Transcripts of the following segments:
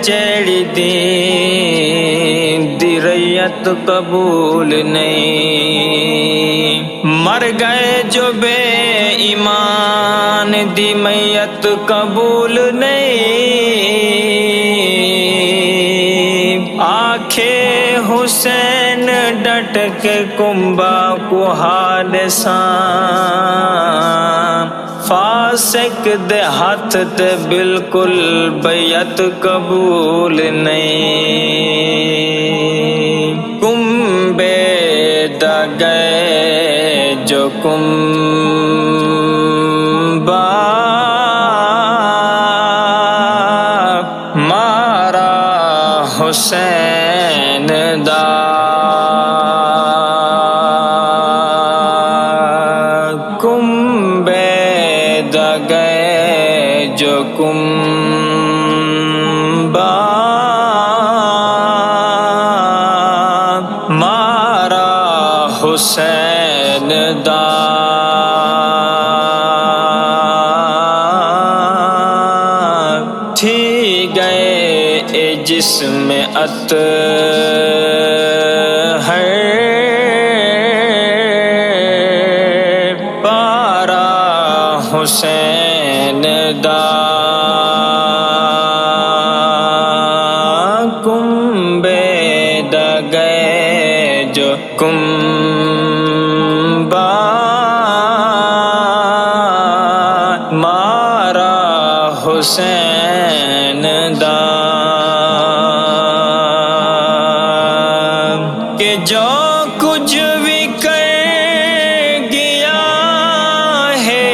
جیڑی دی ریت قبول نہیں، مر گئے جو بے ایمان دی میت قبول نہیں، آنکھے حسین ڈٹ کے کنبا کو حادثاں، فاسق دے ہاتھ تے بالکل بیعت قبول نہیں، کنبے دا گئے جو کنبا مارا حسین دا، جو کنبا مارا حسین دا، تھی گئے اے جسم اطہر پارا حسین دا، کنبے دا گئے جو کنبا مارا حسین دا، کہ جو کچھ بھی کر گیا ہے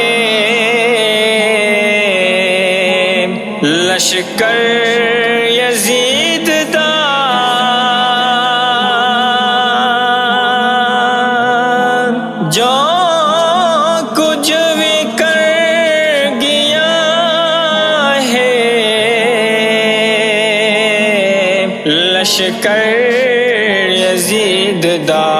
لشکر یزید دا، جو کچھ بھی کر گیا ہے لشکر یزید دا،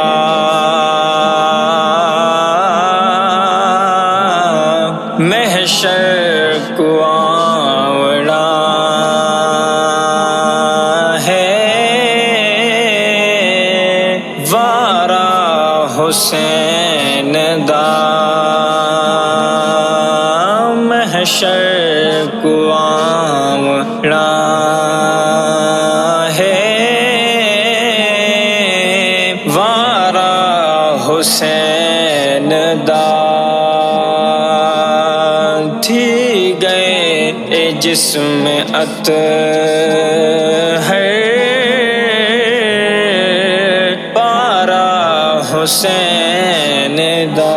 محشر کو آوڑا ہے وارا حسین دا، محشر کو آوڑا ہے وارا حسین دا، تھی گئے اے جسم اطہر پارا حسین دا،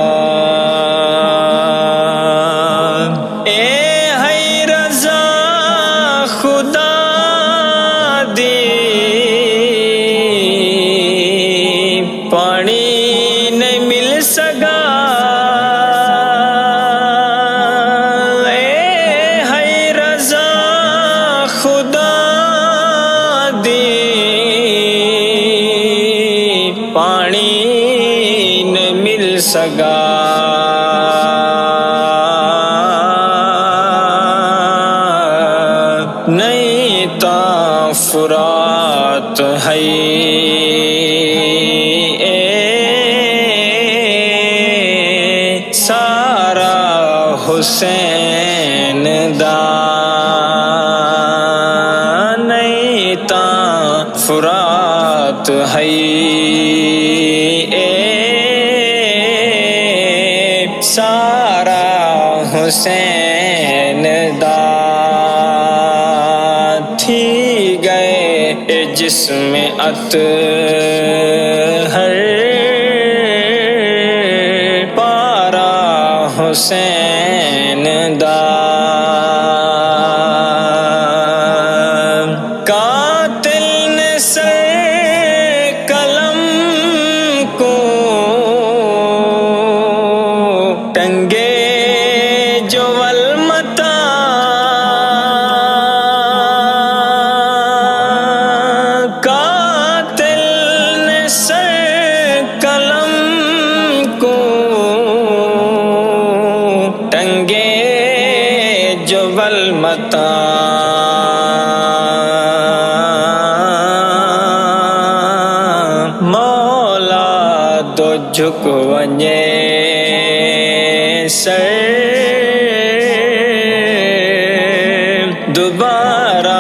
اے ہے رضا خدا دی پانی نہیں مل سکا، پانی نہیں مل سکا، نہیں تا فرات ہے سارا حسین دا، نہیں تا فرات ہے سارا حسین دا، تھی گئے اے جسم اطہر پارا حسین دا، قاتل نے سر قلم کو ٹنگے جو والمتا، قاتل نے جھک ونجے سر دوبارہ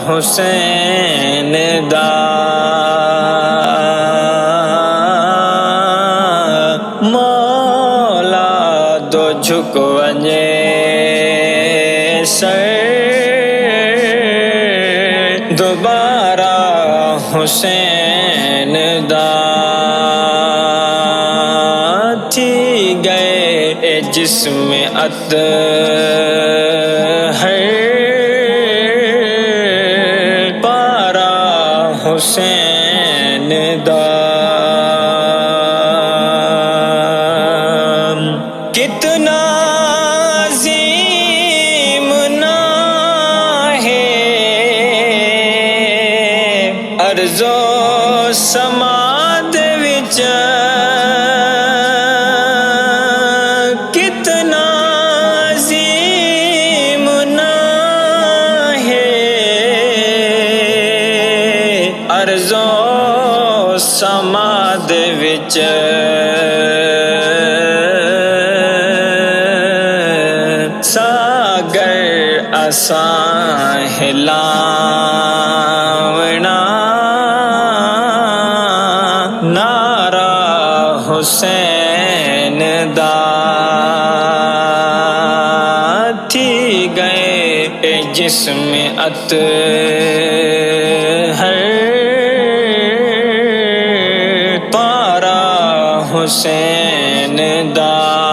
حسین دا مولا دو جھک ونجے سر دوبارہ حسین دا تھی گئے اے جسم اطہر پارا حسین دا کتنا عظیم نام ہے ارض و سما دے وچ کتنا عظیم نام ہے ارض و سما دے وچ ساگر اساں ہلاونا نعرہ حسین دا تھی گئے اے جسم اطہر پارا حسین دا